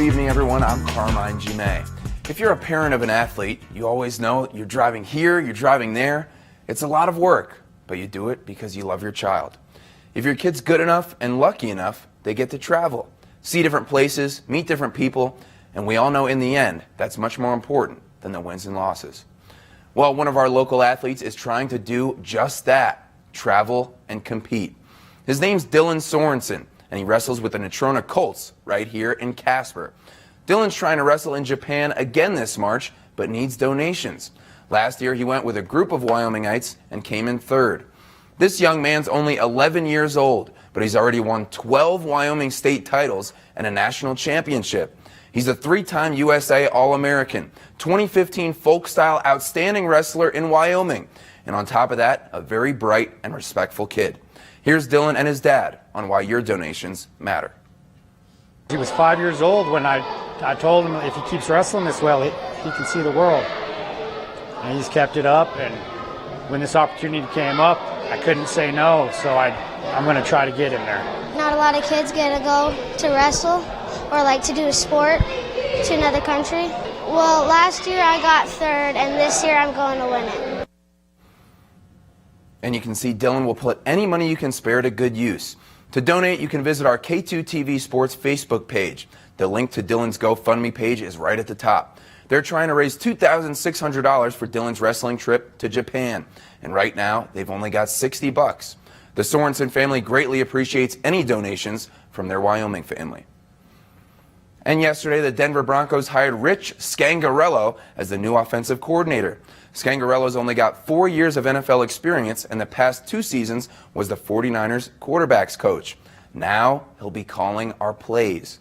evening, everyone. I'm Carmine Gemei. If you're a parent of an athlete, you always know you're driving here, you're driving there. It's a lot of work, but you do it because you love your child. If your kid's good enough and lucky enough, they get to travel, see different places, meet different people, and we all know in the end, that's much more important than the wins and losses. Well, one of our local athletes is trying to do just that, travel and compete. His name's Dylan Sorensen, and he wrestles with the Natrona Colts right here in Casper. Dylan's trying to wrestle in Japan again this March, but needs donations. Last year, he went with a group of Wyomingites and came in third. This young man's only 11 years old, but he's already won 12 Wyoming state titles and a national championship. He's a three-time USA All-American, 2015 folk-style outstanding wrestler in Wyoming, and on top of that, a very bright and respectful kid. Here's Dylan and his dad on why your donations matter. He was 5 years old when I told him if he keeps wrestling this well, he can see the world. And he's kept it up, and when this opportunity came up, I couldn't say no, so I'm going to try to get him there. Not a lot of kids get to go to wrestle or like to do a sport to another country. Well, last year I got third, and this year I'm going to win it. And you can see Dylan will put any money you can spare to good use. To donate, you can visit our K2 TV Sports Facebook page. The link to Dylan's GoFundMe page is right at the top. They're trying to raise $2,600 for Dylan's wrestling trip to Japan. And right now, they've only got $60. The Sorensen family greatly appreciates any donations from their Wyoming family. And yesterday, the Denver Broncos hired Rich Scangarello as the new offensive coordinator. Scangarello's only got 4 years of NFL experience, and the past 2 seasons was the 49ers quarterbacks coach. Now he'll be calling our plays.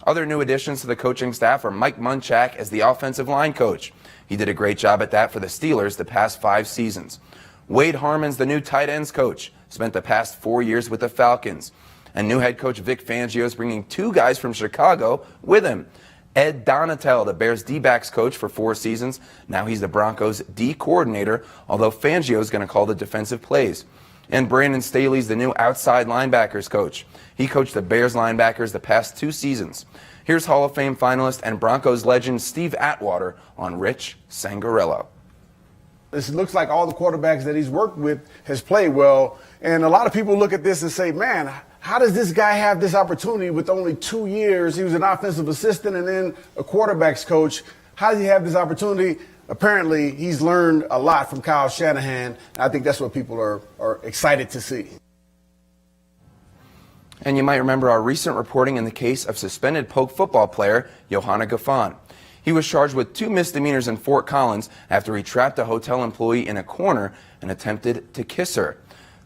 Other new additions to the coaching staff are Mike Munchak as the offensive line coach. He did a great job at that for the Steelers the past 5 seasons. Wade Harmon's the new tight ends coach, spent the past 4 years with the Falcons. And new head coach Vic Fangio is bringing 2 guys from Chicago with him. Ed Donatel, the Bears D-backs coach for 4 seasons. Now he's the Broncos D coordinator, although Fangio is going to call the defensive plays. And Brandon Staley's the new outside linebackers coach. He coached the Bears linebackers the past 2 seasons. Here's Hall of Fame finalist and Broncos legend Steve Atwater on Rich Scangarello. It looks like all the quarterbacks that he's worked with has played well. And a lot of people look at this and say, man, how does this guy have this opportunity with only 2 years? He was an offensive assistant and then a quarterback's coach. How does he have this opportunity? Apparently, he's learned a lot from Kyle Shanahan. And I think that's what people are excited to see. And you might remember our recent reporting in the case of suspended Polk football player Youhanna Ghaifan. He was charged with 2 misdemeanors in Fort Collins after he trapped a hotel employee in a corner and attempted to kiss her.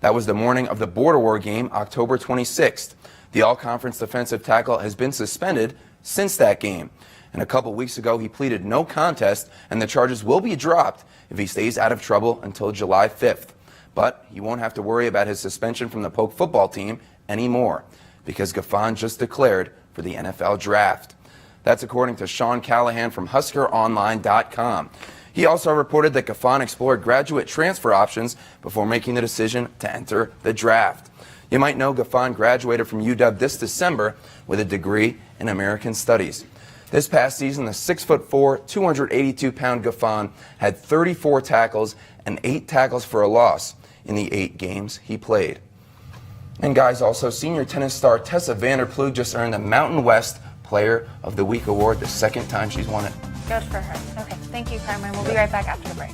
That was the morning of the Border War game, October 26th. The all-conference defensive tackle has been suspended since that game. And a couple weeks ago, he pleaded no contest, and the charges will be dropped if he stays out of trouble until July 5th. But he won't have to worry about his suspension from the Polk football team anymore, because Ghaifan just declared for the NFL draft. That's according to Sean Callahan from HuskerOnline.com. He also reported that Ghaifan explored graduate transfer options before making the decision to enter the draft. You might know Ghaifan graduated from UW this December with a degree in American Studies. This past season, the 6'4", 282-pound Ghaifan had 34 tackles and 8 tackles for a loss in the 8 games he played. And guys, also senior tennis star Tessa Vanderploeg just earned the Mountain West Player of the Week award, the 2nd time she's won it. Good for her. Okay, thank you, Carmen. We'll be right back after the break.